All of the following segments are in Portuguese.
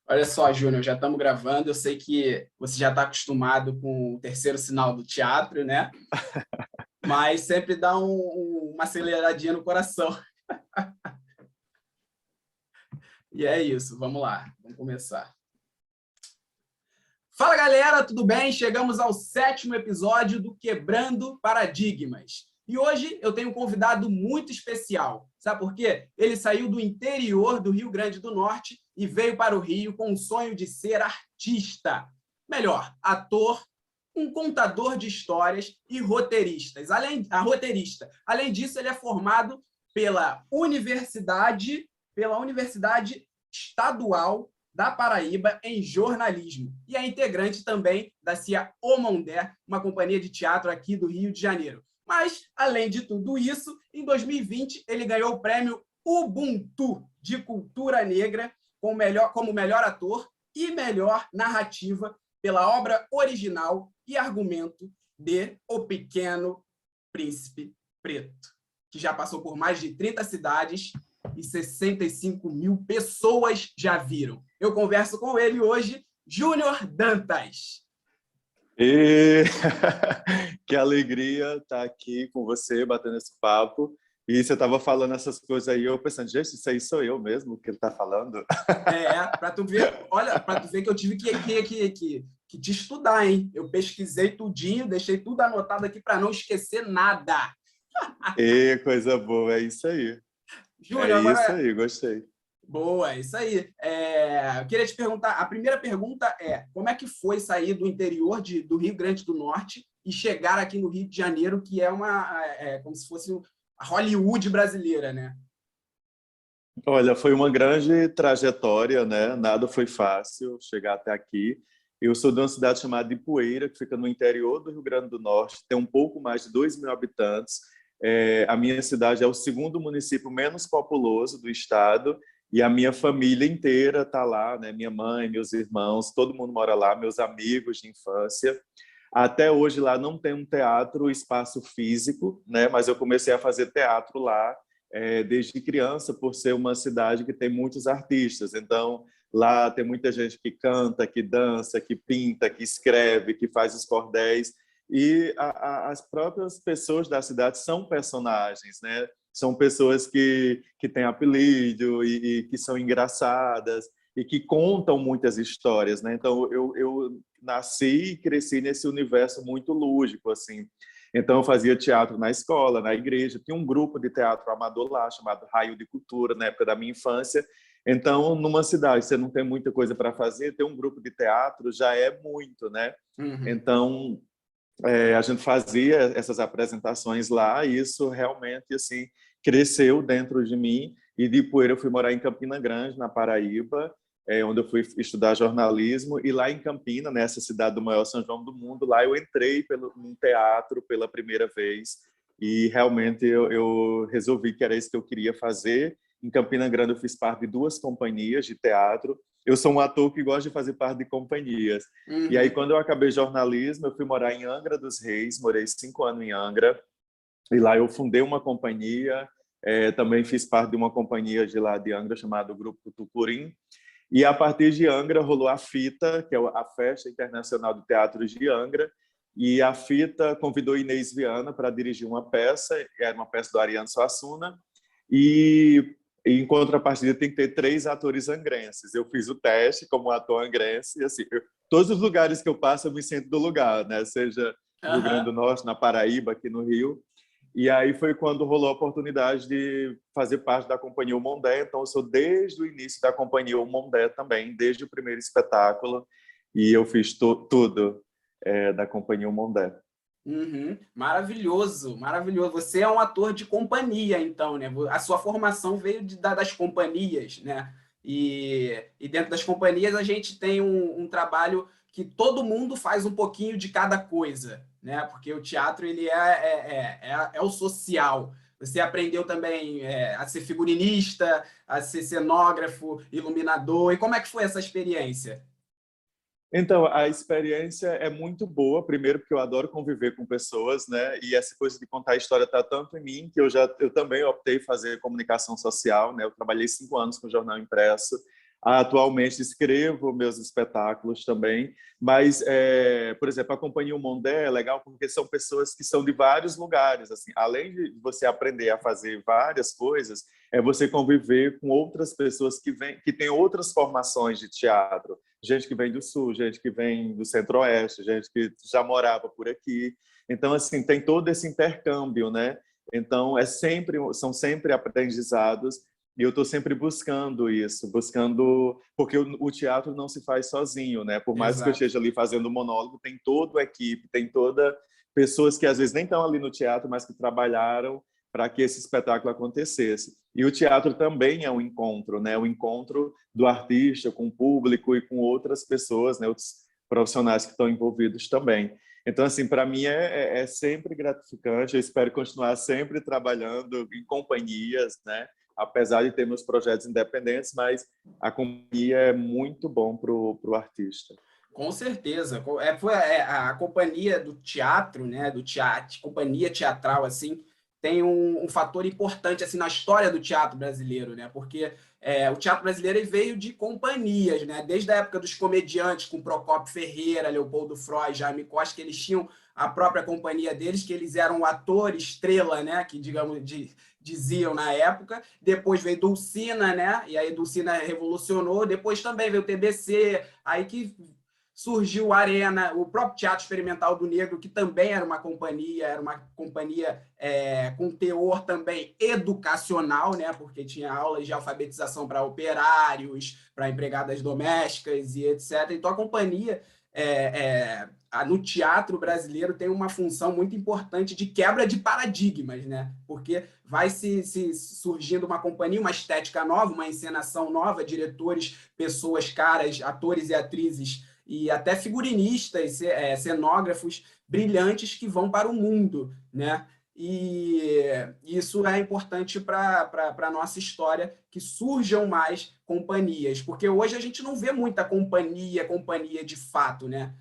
Olha só, Júnior, já estamos gravando. Eu sei que você já está acostumado com o terceiro sinal do teatro, né? Mas sempre dá uma aceleradinha no coração. E é isso, vamos lá, vamos começar. Fala, galera, tudo bem? Chegamos ao 7º episódio do Quebrando Paradigmas. E hoje eu tenho um convidado muito especial. Sabe por quê? Ele saiu do interior do Rio Grande do Norte e veio para o Rio com o sonho de ser artista. Melhor, ator, um contador de histórias e roteirista. Além disso, ele é formado pela Universidade Estadual da Paraíba em jornalismo e é integrante também da CIA Omondé, uma companhia de teatro aqui do Rio de Janeiro. Mas, além de tudo isso, em 2020 ele ganhou o prêmio Ubuntu de Cultura Negra como melhor ator e melhor narrativa pela obra original e argumento de O Pequeno Príncipe Preto, que já passou por mais de 30 cidades e 65 mil pessoas já viram. Eu converso com ele hoje, Júnior Dantas. E que alegria estar aqui com você, batendo esse papo. E você estava falando essas coisas aí, eu pensando, gente, isso aí sou eu mesmo que ele está falando. Para tu ver, olha, para tu ver que eu tive que te estudar, hein? Eu pesquisei tudinho, deixei tudo anotado aqui para não esquecer nada. E coisa boa, é isso aí. Júnior, É isso agora... aí, gostei. Boa, é isso aí. Eu queria te perguntar, a primeira pergunta é, como é que foi sair do interior do Rio Grande do Norte e chegar aqui no Rio de Janeiro, que é como se fosse a Hollywood brasileira, né? Olha, foi uma grande trajetória, né? Nada foi fácil chegar até aqui. Eu sou de uma cidade chamada Ipueira, que fica no interior do Rio Grande do Norte, tem um pouco mais de 2.000 habitantes. A minha cidade é o segundo município menos populoso do estado e a minha família inteira está lá, né? Minha mãe, meus irmãos, todo mundo mora lá, meus amigos de infância. Até hoje lá não tem um teatro, espaço físico, né? Mas eu comecei a fazer teatro lá desde criança, por ser uma cidade que tem muitos artistas. Então, lá tem muita gente que canta, que dança, que pinta, que escreve, que faz os cordéis. E as próprias pessoas da cidade são personagens, né? São pessoas que têm apelido e que são engraçadas e que contam muitas histórias, né? Então, eu nasci e cresci nesse universo muito lúdico, assim. Então, eu fazia teatro na escola, na igreja. Tinha um grupo de teatro amador lá, chamado Raio de Cultura, na época da minha infância. Então, numa cidade, você não tem muita coisa para fazer, ter um grupo de teatro já é muito, né? Uhum. Então, a gente fazia essas apresentações lá e isso realmente, assim, cresceu dentro de mim. E de Ipueira eu fui morar em Campina Grande, na Paraíba, onde eu fui estudar jornalismo, e lá em Campina, nessa cidade do maior São João do mundo, lá eu entrei num teatro pela primeira vez e realmente eu resolvi que era isso que eu queria fazer. Em Campina Grande eu fiz parte de 2 companhias de teatro. Eu sou um ator que gosta de fazer parte de companhias. Uhum. E aí, quando eu acabei jornalismo, eu fui morar em Angra dos Reis, morei 5 anos em Angra, e lá eu fundei uma companhia, também fiz parte de uma companhia de lá de Angra, chamada Grupo Tucurim. E a partir de Angra rolou a FITA, que é a Festa Internacional de Teatro de Angra, e a FITA convidou Inês Viana para dirigir uma peça, era uma peça do Ariano Suassuna, e em contrapartida tem que ter 3 atores angrenses. Eu fiz o teste como ator angrense, e assim, todos os lugares que eu passo eu me sinto do lugar, né? Seja no Rio Grande do Norte, na Paraíba, aqui no Rio. E aí foi quando rolou a oportunidade de fazer parte da Companhia O Mondé. Então, eu sou desde o início da Companhia O Mondé também, desde o primeiro espetáculo. E eu fiz tudo da Companhia O Mondé. Uhum. Maravilhoso, maravilhoso. Você é um ator de companhia, então, né? A sua formação veio das companhias, né? E dentro das companhias a gente tem um trabalho que todo mundo faz um pouquinho de cada coisa, né? Porque o teatro ele é o social. Você aprendeu também a ser figurinista, a ser cenógrafo, iluminador. E como é que foi essa experiência? Então, a experiência é muito boa, primeiro porque eu adoro conviver com pessoas, né? E essa coisa de contar a história está tanto em mim que eu também optei fazer comunicação social, né? Eu trabalhei 5 anos com jornal impresso, Atualmente escrevo meus espetáculos também, mas, por exemplo, a Companhia Mondé é legal porque são pessoas que são de vários lugares. Assim, além de você aprender a fazer várias coisas, é você conviver com outras pessoas que têm outras formações de teatro. Gente que vem do Sul, gente que vem do Centro-Oeste, gente que já morava por aqui. Então, assim, tem todo esse intercâmbio, né? Então, são sempre aprendizados e eu estou sempre buscando isso, porque o teatro não se faz sozinho, né? Por mais que eu Exato. esteja ali fazendo monólogo, tem toda a equipe, tem toda pessoas que às vezes nem estão ali no teatro, mas que trabalharam para que esse espetáculo acontecesse. E o teatro também é um encontro, né? O encontro do artista com o público e com outras pessoas, né? Outros profissionais que estão envolvidos também. Então, assim, para mim é sempre gratificante. Eu espero continuar sempre trabalhando em companhias, né? Apesar de ter meus projetos independentes, mas a companhia é muito bom para o artista. Com certeza. A companhia do teatro, né, do teatro, companhia teatral, assim, tem um fator importante assim na história do teatro brasileiro, né? Porque o teatro brasileiro ele veio de companhias, né? Desde a época dos comediantes, com Procópio Ferreira, Leopoldo Frois, Jaime Costa, que eles tinham a própria companhia deles, que eles eram o ator estrela, né? Que, digamos, diziam na época. Depois veio Dulcina, né? E aí Dulcina revolucionou. Depois também veio o TBC, aí que surgiu a Arena, o próprio Teatro Experimental do Negro, que também era uma companhia com teor também educacional, né? Porque tinha aulas de alfabetização para operários, para empregadas domésticas e etc. Então a companhia no teatro brasileiro tem uma função muito importante de quebra de paradigmas, né? Porque vai se surgindo uma companhia, uma estética nova, uma encenação nova, diretores, pessoas, caras, atores e atrizes e até figurinistas, cenógrafos brilhantes que vão para o mundo, né? E isso é importante para a nossa história, que surjam mais companhias, porque hoje a gente não vê muita companhia de fato, né?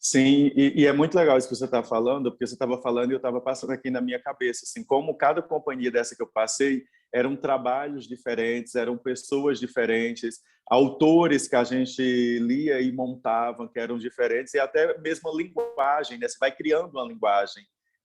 Sim, e é muito legal isso que você está falando, porque você estava falando e eu estava passando aqui na minha cabeça, assim, como cada companhia dessa que eu passei eram trabalhos diferentes, eram pessoas diferentes, autores que a gente lia e montava que eram diferentes, e até mesmo a linguagem, né? Você vai criando uma linguagem,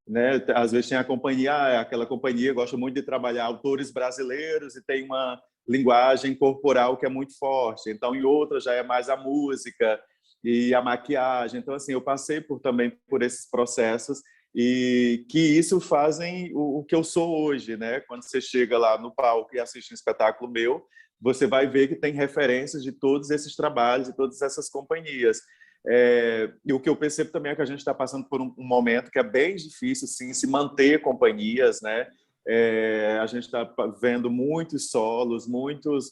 né? Às vezes tem a companhia, aquela companhia gosta muito de trabalhar autores brasileiros e tem uma linguagem corporal que é muito forte, então em outra já é mais a música, e a maquiagem. Então, assim, eu passei também por esses processos e que isso fazem o que eu sou hoje, né? Quando você chega lá no palco e assiste um espetáculo meu, você vai ver que tem referências de todos esses trabalhos e todas essas companhias. E o que eu percebo também é que a gente está passando por um momento que é bem difícil, sim, se manter companhias, né? A gente está vendo muitos solos, muitos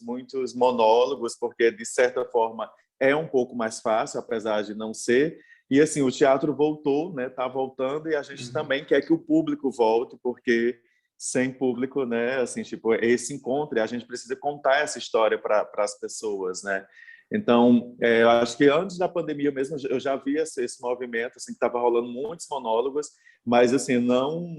monólogos, porque, de certa forma, é um pouco mais fácil, apesar de não ser. E assim, o teatro voltou, né? Está voltando e a gente também quer que o público volte, porque sem público, né? Assim, tipo, esse encontro, a gente precisa contar essa história para as pessoas, né? Então, eu acho que antes da pandemia mesmo eu já via esse movimento, assim, que estava rolando muitos monólogos, mas assim, não,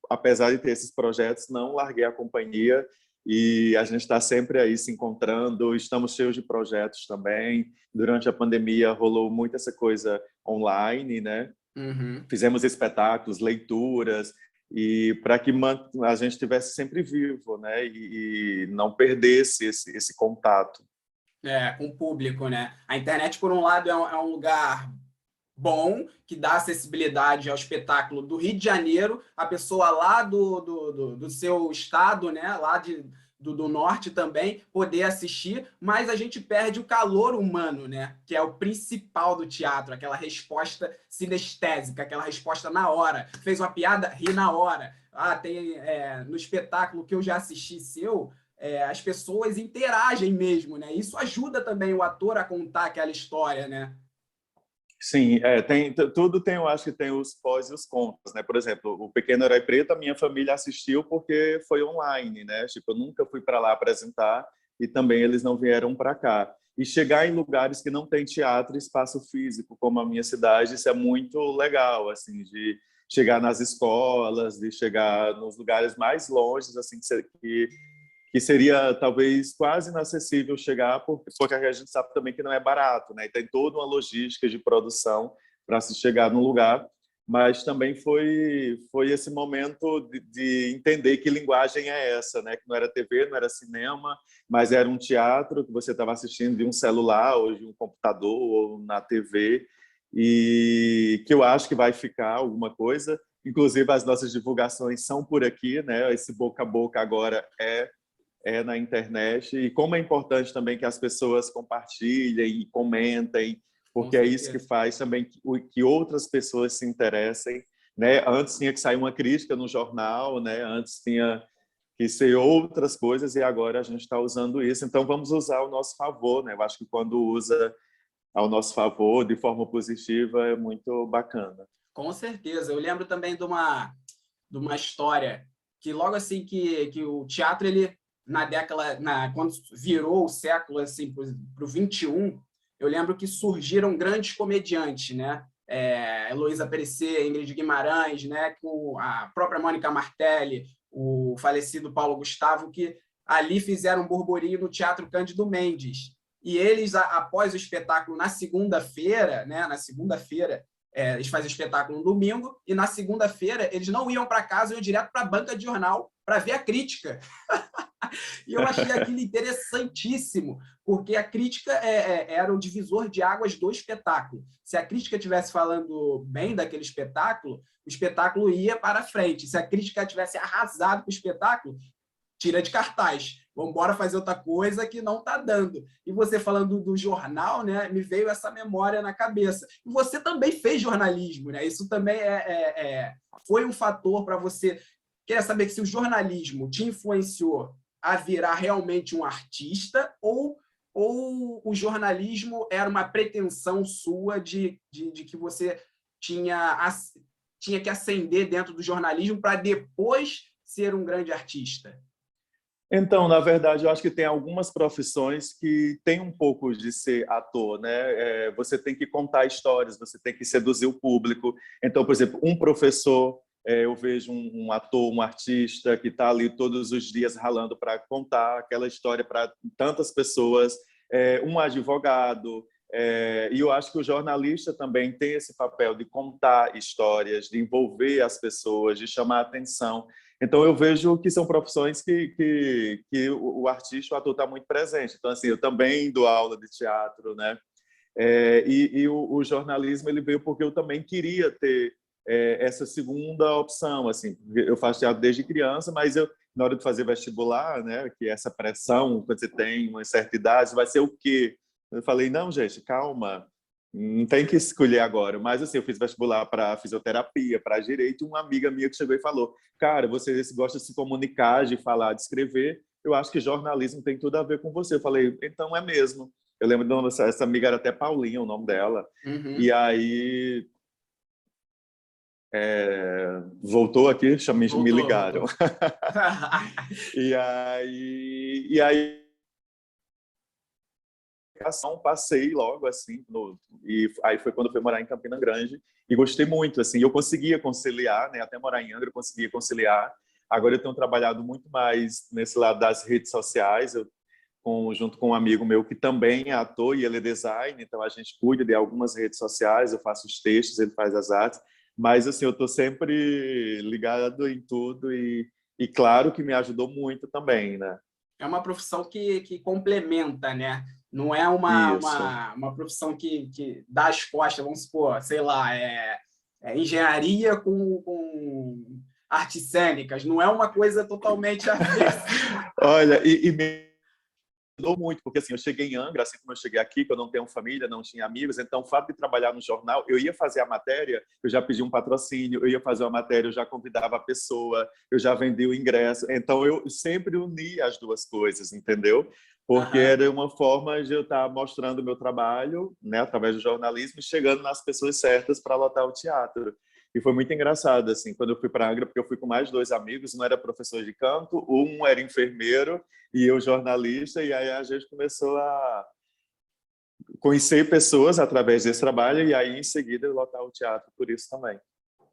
apesar de ter esses projetos, não larguei a companhia e a gente está sempre aí se encontrando, estamos cheios de projetos também. Durante a pandemia rolou muito essa coisa online, né? Uhum. Fizemos espetáculos, leituras, e para que a gente estivesse sempre vivo, né? E não perdesse esse contato. Com o público, né? A internet, por um lado, é um lugar bom, que dá acessibilidade ao espetáculo do Rio de Janeiro, a pessoa lá do seu estado, né? Lá do norte também, poder assistir, mas a gente perde o calor humano, né? Que é o principal do teatro, aquela resposta sinestésica, aquela resposta na hora. Fez uma piada, ri na hora. No espetáculo que eu já assisti seu, as pessoas interagem mesmo, né? Isso ajuda também o ator a contar aquela história, né? Sim, tudo tem, eu acho que tem os pós e os contras, né? Por exemplo, o Pequeno Herói Preto, a minha família assistiu porque foi online, né? Tipo, eu nunca fui para lá apresentar e também eles não vieram para cá. E chegar em lugares que não tem teatro e espaço físico, como a minha cidade, isso é muito legal, assim, de chegar nas escolas, de chegar nos lugares mais longes, assim, que que seria talvez quase inacessível chegar, porque a gente sabe também que não é barato, né? E tem toda uma logística de produção para se chegar num lugar, mas também foi esse momento de entender que linguagem é essa, né? Que não era TV, não era cinema, mas era um teatro que você estava assistindo de um celular ou de um computador ou na TV, e que eu acho que vai ficar alguma coisa. Inclusive, as nossas divulgações são por aqui, né? Esse boca a boca agora é na internet, e como é importante também que as pessoas compartilhem e comentem, Com porque é isso que certeza. faz também que outras pessoas se interessem, né? Antes tinha que sair uma crítica no jornal, né? Antes tinha que ser outras coisas, e agora a gente está usando isso. Então vamos usar ao nosso favor, né? Eu acho que quando usa ao nosso favor de forma positiva é muito bacana. Com certeza. Eu lembro também de uma história que logo assim que o teatro, ele na década, quando virou o século assim para o 21, eu lembro que surgiram grandes comediantes, né? Heloísa Perecer, Ingrid Guimarães, né? Com a própria Mônica Martelli, o falecido Paulo Gustavo, que ali fizeram um burburinho no Teatro Cândido Mendes. E eles, após o espetáculo, na segunda-feira, né? Na segunda-feira, eles fazem o espetáculo no domingo, e na segunda-feira eles não iam para casa, iam direto para a banca de jornal para ver a crítica. E eu achei aquilo interessantíssimo, porque a crítica era o divisor de águas do espetáculo. Se a crítica estivesse falando bem daquele espetáculo, o espetáculo ia para frente. Se a crítica tivesse arrasado com o espetáculo, tira de cartaz. Vamos embora fazer outra coisa que não está dando. E você falando do jornal, né, me veio essa memória na cabeça. E você também fez jornalismo, né? Isso também foi um fator para você. Queria saber se o jornalismo te influenciou a virar realmente um artista, ou o jornalismo era uma pretensão sua de que você tinha que ascender dentro do jornalismo para depois ser um grande artista? Então, na verdade, eu acho que tem algumas profissões que tem um pouco de ser ator, né? Você tem que contar histórias, você tem que seduzir o público. Então, por exemplo, um professor, eu vejo um ator, um artista que está ali todos os dias ralando para contar aquela história para tantas pessoas. Um advogado, e eu acho que o jornalista também tem esse papel de contar histórias, de envolver as pessoas, de chamar a atenção. Então, eu vejo que são profissões que o artista, o ator, está muito presente. Então, assim, eu também dou aula de teatro, né? E o jornalismo ele veio porque eu também queria ter essa segunda opção. Assim, eu faço teatro desde criança, mas na hora de fazer vestibular, né, que essa pressão, quando você tem uma certa idade, vai ser o quê? Eu falei, não, gente, calma. Não tem que escolher agora, mas assim, eu fiz vestibular para fisioterapia, para direito, e uma amiga minha que chegou e falou, cara, você gosta de se comunicar, de falar, de escrever, eu acho que jornalismo tem tudo a ver com você. Eu falei, então é mesmo. Eu lembro de essa amiga era até Paulinha, o nome dela, e Uhum. aí voltou aqui, me Voltou, ligaram. voltou. E aí passei logo assim e aí foi quando eu fui morar em Campina Grande e gostei muito assim. Eu conseguia conciliar, né, até morar em Angra eu conseguia conciliar. Agora eu tenho trabalhado muito mais nesse lado das redes sociais, junto com um amigo meu que também é ator e ele é design, então a gente cuida de algumas redes sociais, eu faço os textos, ele faz as artes, mas assim eu estou sempre ligado em tudo e claro que me ajudou muito também, né? É uma profissão que complementa, né? Não é Isso. uma profissão que dá as costas, vamos supor, sei lá, engenharia com artes cênicas, não é uma coisa totalmente avessa. Olha, e me ajudou muito, porque assim, eu cheguei em Angra, assim como eu cheguei aqui, que eu não tenho família, não tinha amigos, então o fato de trabalhar no jornal, eu ia fazer a matéria, eu já pedi um patrocínio, eu ia fazer uma matéria, eu já convidava a pessoa, eu já vendi o ingresso, então eu sempre uni as duas coisas, entendeu? Porque Aham. era uma forma de eu estar mostrando o meu trabalho, né, através do jornalismo, e chegando nas pessoas certas para lotar o teatro. E foi muito engraçado, assim, quando eu fui para Angra, porque eu fui com mais dois amigos, um era professor de canto, um era enfermeiro e eu jornalista, e aí a gente começou a conhecer pessoas através desse trabalho e aí em seguida lotar o teatro por isso também.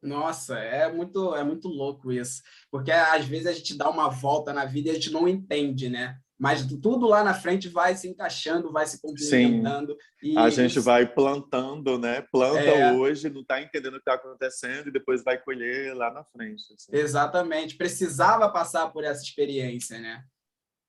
Nossa, é muito louco isso, porque às vezes a gente dá uma volta na vida e a gente não entende, né? Mas tudo lá na frente vai se encaixando, vai se Sim, complementando, a e gente isso vai plantando, né? Planta é hoje, não está entendendo o que está acontecendo e depois vai colher lá na frente. Assim. exatamente, precisava passar por essa experiência, né?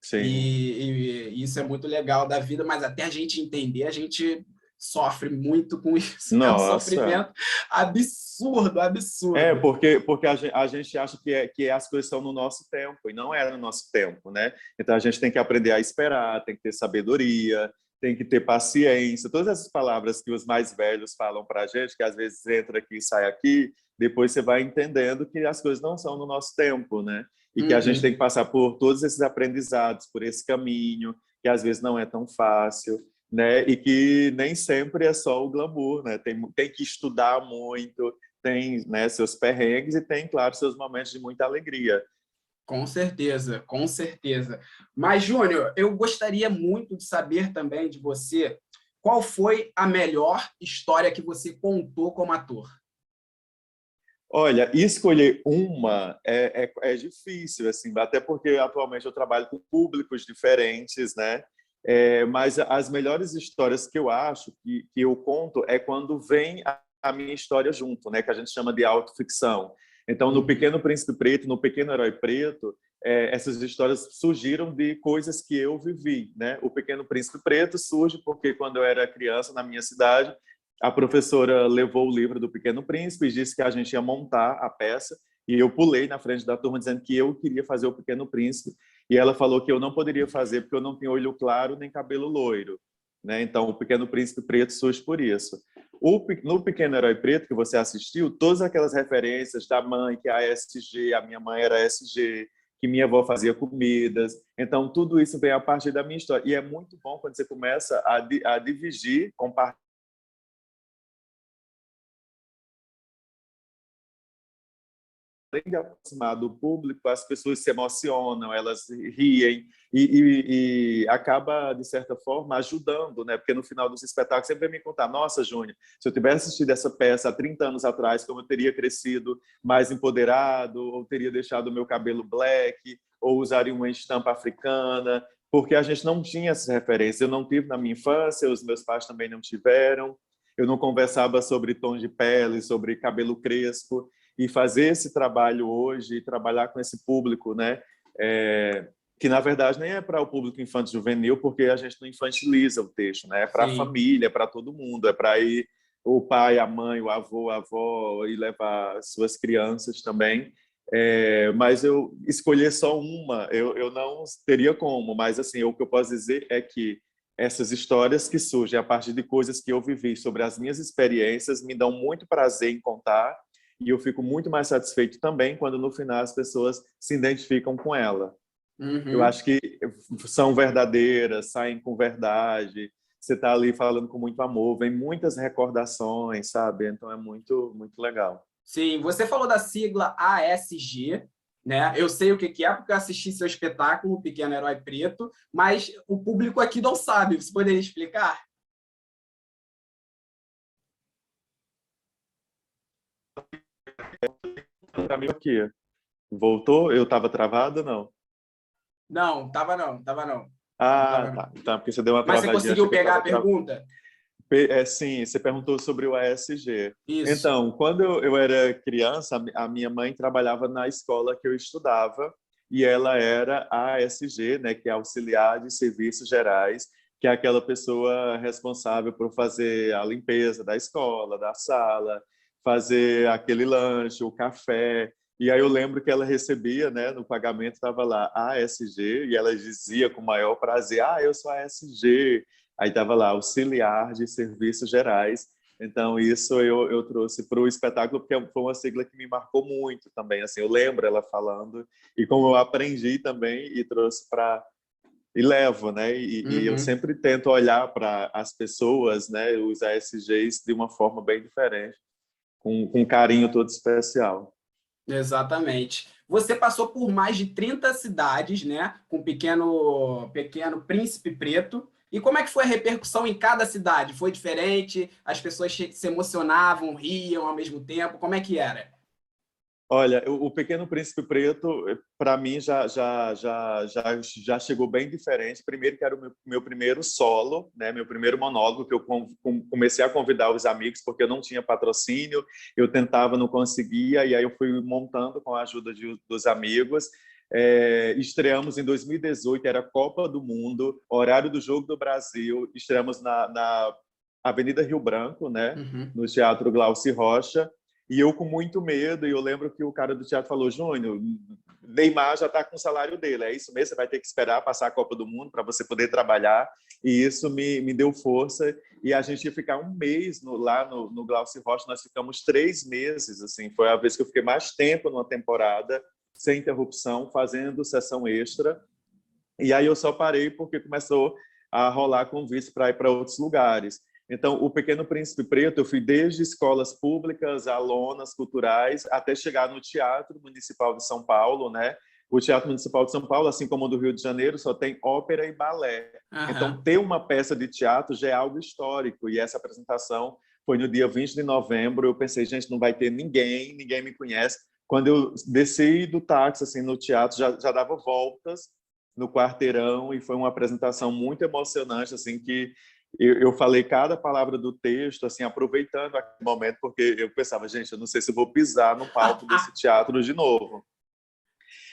Sim. E isso é muito legal da vida, mas até a gente entender, a gente sofre muito com isso. É um Nossa. sofrimento absurdo, É, absurdo. porque a gente acha que as coisas são no nosso tempo, e não é no nosso tempo, né? Então a gente tem que aprender a esperar, tem que ter sabedoria, tem que ter paciência. Todas essas palavras que os mais velhos falam para a gente, que às vezes entra aqui e sai aqui, depois você vai entendendo que as coisas não são no nosso tempo, né? E que a gente tem Uhum. que passar por todos esses aprendizados, por esse caminho, que às vezes não é tão fácil, né? E que nem sempre é só o glamour, né? Tem que estudar muito, tem, né, seus perrengues e tem, claro, seus momentos de muita alegria. Com certeza, com certeza. Mas, Júnior, eu gostaria muito de saber também de você qual foi a melhor história que você contou como ator. Olha, escolher uma é difícil, assim, até porque atualmente eu trabalho com públicos diferentes, né? Mas as melhores histórias que eu acho que eu conto é quando vem a minha história junto, né? Que a gente chama de autoficção. Então, no Uhum. Pequeno Príncipe Preto, no Pequeno Herói Preto, essas histórias surgiram de coisas que eu vivi, né? O Pequeno Príncipe Preto surge porque quando eu era criança na minha cidade a professora levou o livro do Pequeno Príncipe e disse que a gente ia montar a peça e eu pulei na frente da turma dizendo que eu queria fazer o Pequeno Príncipe e ela falou que eu não poderia fazer porque eu não tinha olho claro nem cabelo loiro, né? Então o Pequeno Príncipe Preto surge por isso. No Pequeno Herói Preto que você assistiu, todas aquelas referências da mãe que é a SG, a minha mãe era SG, que minha avó fazia comidas. Então, tudo isso vem a partir da minha história. E é muito bom quando você começa a dividir, compartilhar além de aproximar do público, as pessoas se emocionam, elas riem e acaba, de certa forma, ajudando, né? Porque no final dos espetáculos sempre vem me contar, nossa, Júnior, se eu tivesse assistido essa peça há 30 anos atrás, como eu teria crescido mais empoderado, ou teria deixado o meu cabelo black, ou usaria uma estampa africana, porque a gente não tinha essas referências. Eu não tive na minha infância, os meus pais também não tiveram, eu não conversava sobre tom de pele, sobre cabelo crespo, e fazer esse trabalho hoje, trabalhar com esse público, né? Que na verdade nem é para o público infantil juvenil, porque a gente não infantiliza o texto, né? É para a Sim. família, é para todo mundo, é para ir o pai, a mãe, o avô, a avó e levar suas crianças também. Mas eu escolher só uma, eu não teria como, mas assim, o que eu posso dizer é que essas histórias que surgem a partir de coisas que eu vivi sobre as minhas experiências me dão muito prazer em contar e eu fico muito mais satisfeito também quando no final as pessoas se identificam com ela. Eu Uhum. acho que são verdadeiras, saem com verdade. Você está ali falando com muito amor, vem muitas recordações, sabe? Então é muito, muito legal. Sim, você falou da sigla ASG, né? Eu sei o que que é, porque eu assisti seu espetáculo, Pequeno Herói Preto, mas o público aqui não sabe. Você poderia explicar? Para mim aqui, voltou? Eu estava travado, não? Não, tava não, tava não. Não Ah, tava não. tá. Tá, porque você deu uma Mas você travadinha, achei conseguiu que eu pegar a estava travado. pergunta? Sim, você perguntou sobre o ASG. Isso. Então, quando eu era criança, a minha mãe trabalhava na escola que eu estudava e ela era a ASG, né, que é Auxiliar de Serviços Gerais, que é aquela pessoa responsável por fazer a limpeza da escola, da sala, fazer aquele lanche, o café. E aí eu lembro que ela recebia, né, no pagamento estava lá ASG e ela dizia com o maior prazer: "Ah, eu sou a ASG". Aí estava lá, auxiliar de serviços gerais. Então, isso eu trouxe para o espetáculo, porque foi uma sigla que me marcou muito também. Assim, eu lembro ela falando, e como eu aprendi também e trouxe para. E levo, né? E eu Uhum. sempre tento olhar para as pessoas, né? Os ASGs de uma forma bem diferente, com um carinho todo especial. Exatamente. Você passou por mais de 30 cidades, né? Com Pequeno Príncipe Preto. E como é que foi a repercussão em cada cidade? Foi diferente? As pessoas se emocionavam, riam ao mesmo tempo? Como é que era? Olha, o Pequeno Príncipe Preto, para mim, já chegou bem diferente. Primeiro, que era o meu primeiro solo, né? Meu primeiro monólogo, que eu comecei a convidar os amigos, porque eu não tinha patrocínio, eu tentava, não conseguia, e aí eu fui montando com a ajuda dos amigos. Estreamos em 2018, era Copa do Mundo, horário do Jogo do Brasil, estreamos na Avenida Rio Branco, né? Uhum. No Teatro Glauci Rocha. E eu com muito medo, e eu lembro que o cara do teatro falou: Júnior, Neymar já está com o salário dele, é isso mesmo, você vai ter que esperar passar a Copa do Mundo para você poder trabalhar. E isso me deu força, e a gente ia ficar um mês lá no Glauci Rocha, nós ficamos 3 meses, assim, foi a vez que eu fiquei mais tempo numa temporada, sem interrupção, fazendo sessão extra, e aí eu só parei porque começou a rolar convite para ir para outros lugares. Então, o Pequeno Príncipe Preto, eu fui desde escolas públicas, alonas, culturais, até chegar no Teatro Municipal de São Paulo, né? O Teatro Municipal de São Paulo, assim como o do Rio de Janeiro, só tem ópera e balé. Então, Aham. ter uma peça de teatro já é algo histórico. E essa apresentação foi no dia 20 de novembro. Eu pensei, gente, não vai ter ninguém me conhece. Quando eu desci do táxi, assim, no teatro, já dava voltas no quarteirão, e foi uma apresentação muito emocionante, assim, que eu falei cada palavra do texto, assim, aproveitando aquele momento, porque eu pensava, gente, eu não sei se eu vou pisar no palco desse teatro de novo.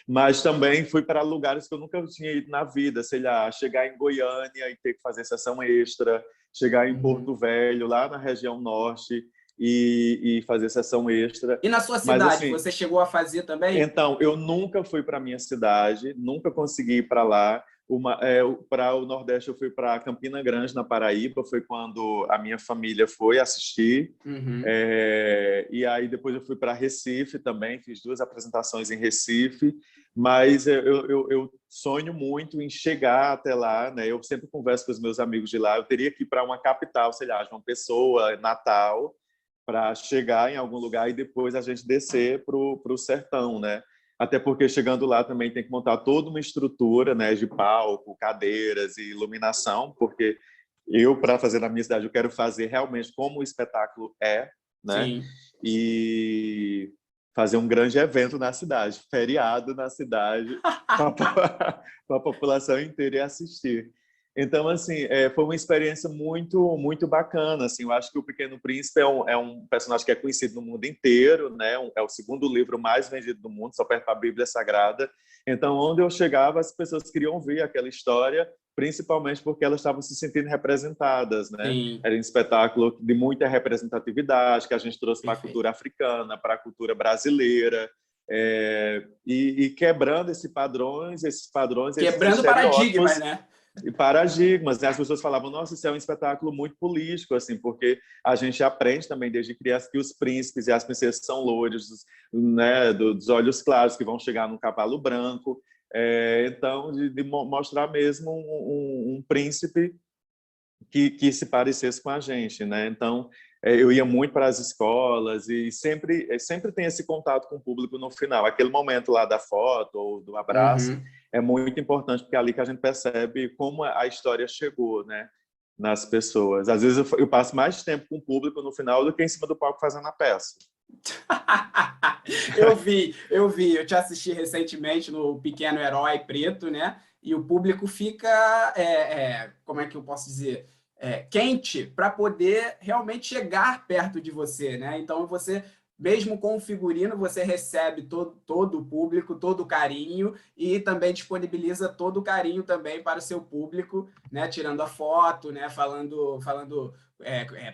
Mas também fui para lugares que eu nunca tinha ido na vida, sei lá, chegar em Goiânia e ter que fazer sessão extra, chegar em Uhum. Porto Velho, lá na região norte, e fazer sessão extra. E na sua Mas, cidade, assim, você chegou a fazer também? então, eu nunca fui para minha cidade, nunca consegui ir para lá. Para o Nordeste, eu fui para Campina Grande, na Paraíba, foi quando a minha família foi assistir. Uhum. E aí depois eu fui para Recife também, fiz 2 apresentações em Recife, mas eu sonho muito em chegar até lá, né? Eu sempre converso com os meus amigos de lá, eu teria que ir para uma capital, sei lá, João Pessoa, Natal, para chegar em algum lugar e depois a gente descer para o sertão, né? Até porque chegando lá também tem que montar toda uma estrutura, né, de palco, cadeiras e iluminação, porque eu, para fazer na minha cidade, eu quero fazer realmente como o espetáculo é, né? Sim. E fazer um grande evento na cidade, feriado na cidade, para a população inteira ir assistir. Então, assim, foi uma experiência muito bacana. Assim, eu acho que o Pequeno Príncipe é um personagem que é conhecido no mundo inteiro, né? É o segundo livro mais vendido do mundo, só perto da Bíblia Sagrada. Então, onde eu chegava, as pessoas queriam ver aquela história, principalmente porque elas estavam se sentindo representadas, né? Sim. Era um espetáculo de muita representatividade que a gente trouxe para a Perfeito. cultura africana, para a cultura brasileira, e quebrando esses padrões, esses Quebrando paradigmas, estereótipos né? e paradigmas, né? As pessoas falavam: nossa, isso é um espetáculo muito político, assim, porque a gente aprende também desde criança que os príncipes e as princesas são loiros, né, dos olhos claros, que vão chegar num cavalo branco. Então, de mostrar mesmo um príncipe que se parecesse com a gente, né? Então, eu ia muito para as escolas e sempre tem esse contato com o público no final. Aquele momento lá da foto ou do abraço Uhum. é muito importante, porque é ali que a gente percebe como a história chegou, né, nas pessoas. Às vezes eu passo mais tempo com o público no final do que em cima do palco fazendo a peça. Eu te assisti recentemente no Pequeno Herói Preto, né? E o público fica, como é que eu posso dizer, quente para poder realmente chegar perto de você, né? Então você, mesmo com o figurino, você recebe todo o público, todo o carinho e também disponibiliza todo o carinho também para o seu público, né? Tirando a foto, né? Falando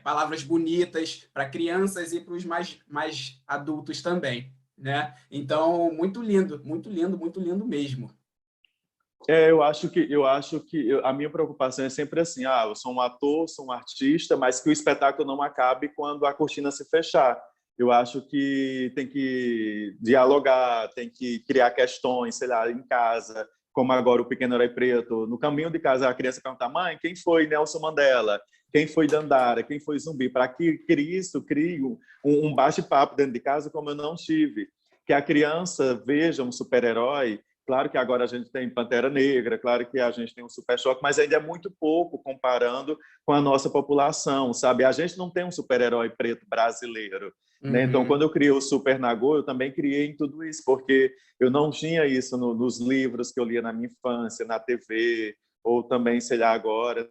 palavras bonitas para crianças e para os mais adultos também, né? Então, muito lindo, muito lindo, muito lindo mesmo. Eu acho que a minha preocupação é sempre assim: eu sou um ator, sou um artista, mas que o espetáculo não acabe quando a cortina se fechar. Eu acho que tem que dialogar, tem que criar questões, sei lá, em casa, como agora o Pequeno Herói Preto. No caminho de casa, a criança pergunta: mãe, quem foi Nelson Mandela? Quem foi Dandara? Quem foi Zumbi? Para que isso crie um bate-papo dentro de casa, como eu não tive. Que a criança veja um super-herói Claro que agora a gente tem Pantera Negra, claro que a gente tem um Super Choque, mas ainda é muito pouco comparando com a nossa população, sabe? A gente não tem um super-herói preto brasileiro, né? Então, quando Uhum. eu criei o Super Nagô, eu também criei em tudo isso, porque eu não tinha isso nos livros que eu lia na minha infância, na TV, ou também, sei lá, agora.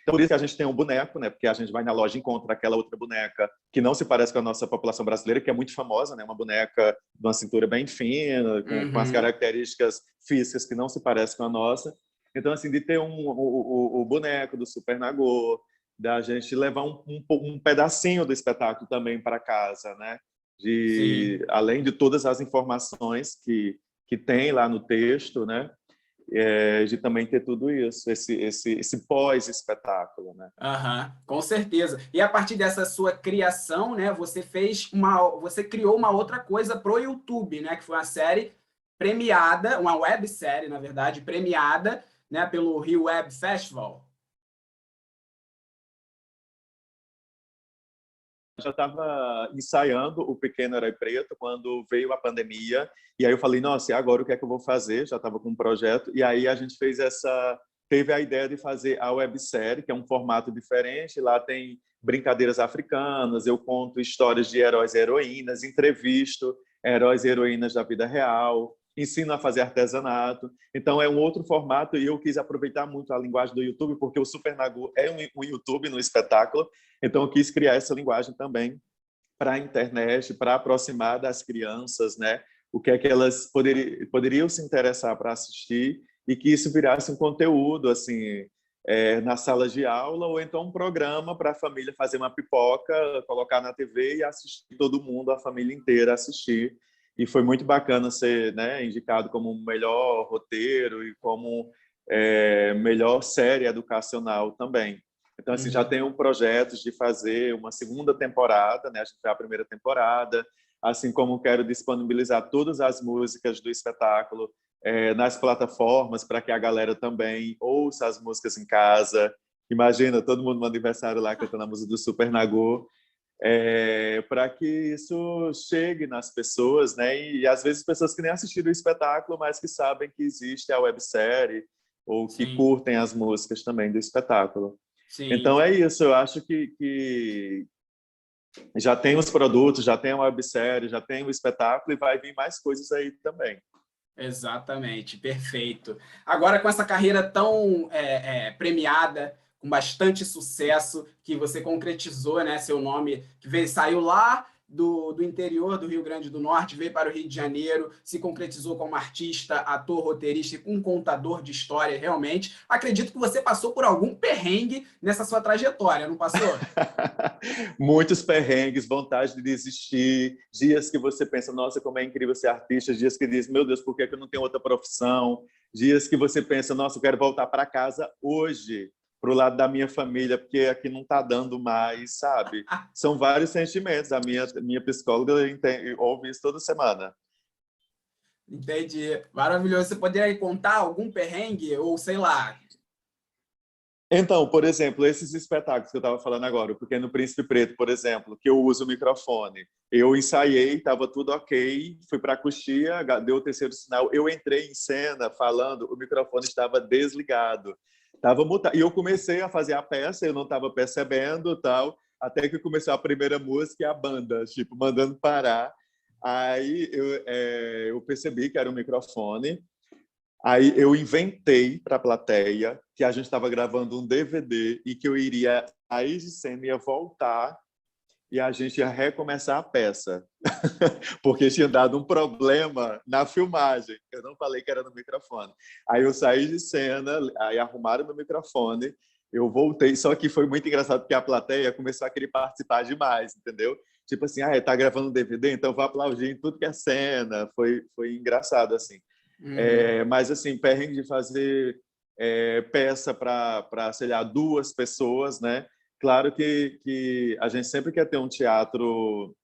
Então, por isso que a gente tem um boneco, né? Porque a gente vai na loja e encontra aquela outra boneca que não se parece com a nossa população brasileira, que é muito famosa, né? Uma boneca de uma cintura bem fina, com as Uhum. características físicas que não se parecem com a nossa. Então, assim, de ter o boneco do Super Nagô, da gente levar um pedacinho do espetáculo também para casa, né? Sim. Além de todas as informações que tem lá no texto, né? De também ter tudo isso, esse pós-espetáculo, né? Aham, com certeza. E a partir dessa sua criação, né, você criou uma outra coisa pro YouTube, né, que foi uma série premiada, uma websérie, na verdade, premiada, né, pelo Rio Web Festival. Já estava ensaiando o Pequeno Herói Preto quando veio a pandemia, e aí eu falei, nossa, e agora o que é que eu vou fazer? Já estava com um projeto, e aí a gente teve a ideia de fazer a websérie, que é um formato diferente, lá tem brincadeiras africanas, eu conto histórias de heróis e heroínas, entrevisto heróis e heroínas da vida real, ensino a fazer artesanato, então é um outro formato, e eu quis aproveitar muito a linguagem do YouTube, porque o Super Nagu é um YouTube no espetáculo, então, eu quis criar essa linguagem também para a internet, para aproximar das crianças, né? O que é que elas poderiam se interessar para assistir e que isso virasse um conteúdo, assim, na sala de aula ou então um programa para a família fazer uma pipoca, colocar na TV e assistir todo mundo, a família inteira assistir. E foi muito bacana ser, né, indicado como o melhor roteiro e como melhor série educacional também. Então, assim, já Uhum. tenho projetos de fazer uma segunda temporada, né? A gente fez a primeira temporada, assim como quero disponibilizar todas as músicas do espetáculo nas plataformas para que a galera também ouça as músicas em casa. Imagina, todo mundo no aniversário lá cantando a música do Super Nagô, para que isso chegue nas pessoas, né? E às vezes pessoas que nem assistiram o espetáculo, mas que sabem que existe a websérie ou que Sim, curtem as músicas também do espetáculo. sim. Então é isso, eu acho que já tem os produtos, já tem a websérie, já tem o espetáculo e vai vir mais coisas aí também. Exatamente, perfeito. Agora, com essa carreira tão premiada, com bastante sucesso, que você concretizou, né, seu nome, que saiu lá do interior do Rio Grande do Norte, veio para o Rio de Janeiro, se concretizou como artista, ator, roteirista e um contador de história, realmente. Acredito que você passou por algum perrengue nessa sua trajetória, não passou? Muitos perrengues, vontade de desistir, dias que você pensa, nossa, como é incrível ser artista, dias que diz, meu Deus, por que eu não tenho outra profissão? Dias que você pensa, nossa, eu quero voltar para casa hoje, para o lado da minha família, porque aqui não está dando mais, sabe? São vários sentimentos. A minha psicóloga ouve isso toda semana. Entendi. Maravilhoso. Você poderia contar algum perrengue ou sei lá? Então, por exemplo, esses espetáculos que eu estava falando agora, o Pequeno Príncipe Preto, por exemplo, que eu uso o microfone. Eu ensaiei, estava tudo ok, fui para a coxia, deu o terceiro sinal, eu entrei em cena falando, o microfone estava desligado, estava mutado. E eu comecei a fazer a peça, eu não estava percebendo, tal, até que começou a primeira música e a banda, tipo, mandando parar. Aí eu percebi que era o microfone. Aí eu inventei para a plateia que a gente estava gravando um DVD e que eu iria, aí de cena ia voltar e a gente ia recomeçar a peça, porque tinha dado um problema na filmagem. Eu não falei que era no microfone. Aí eu saí de cena, aí arrumaram meu microfone, eu voltei, só que foi muito engraçado porque a plateia começou a querer participar demais, entendeu? Tipo assim, tá gravando um DVD, então vou aplaudir em tudo que é cena. Foi engraçado, assim. Uhum. Mas, assim, perrengue de fazer peça para, sei lá, duas pessoas, né? Claro que a gente sempre quer ter um teatro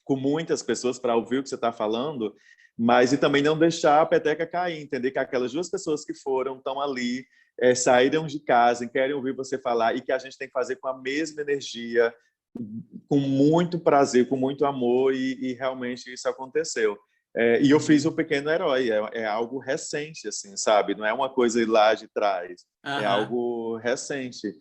com muitas pessoas para ouvir o que você está falando, mas e também não deixar a peteca cair, entender que aquelas duas pessoas que foram estão ali, saíram de casa e querem ouvir você falar e que a gente tem que fazer com a mesma energia, com muito prazer, com muito amor, e realmente isso aconteceu. E eu fiz o Pequeno Herói, é algo recente, assim, sabe? Não é uma coisa lá de trás, é Aham. algo recente.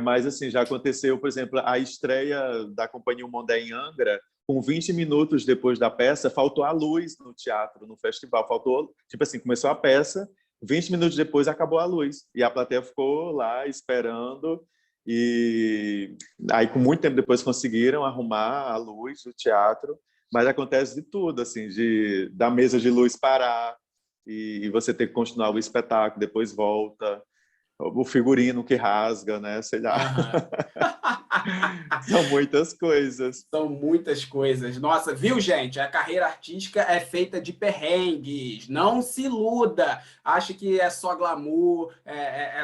Mas, assim, já aconteceu, por exemplo, a estreia da Companhia Mondé em Angra, com 20 minutos depois da peça, faltou a luz no teatro, no festival. Faltou, tipo assim, começou a peça, 20 minutos depois acabou a luz. E a plateia ficou lá esperando. E aí, com muito tempo depois, conseguiram arrumar a luz do teatro. Mas acontece de tudo, assim, da mesa de luz parar e você ter que continuar o espetáculo, depois volta, o figurino que rasga, né? Sei lá. Aham. São muitas coisas. São muitas coisas. Nossa, viu, gente? A carreira artística é feita de perrengues. Não se iluda. Ache que é só glamour,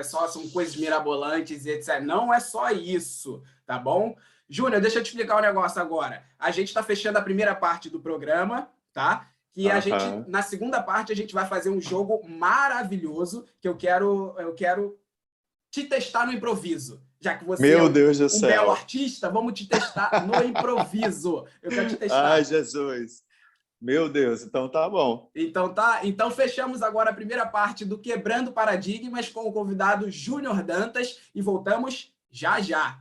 são coisas mirabolantes e etc. Não é só isso, tá bom? Júnior, deixa eu te explicar um negócio agora. A gente está fechando a primeira parte do programa, tá? Que a gente, Aham. na segunda parte, a gente vai fazer um jogo maravilhoso que eu quero te testar no improviso. Já que você é Meu um, Deus do um belo céu. artista, vamos te testar no improviso. Eu quero te Ai, testar. Jesus. Meu Deus, então tá bom. Então tá, então fechamos agora a primeira parte do Quebrando Paradigmas com o convidado Júnior Dantas e voltamos já já.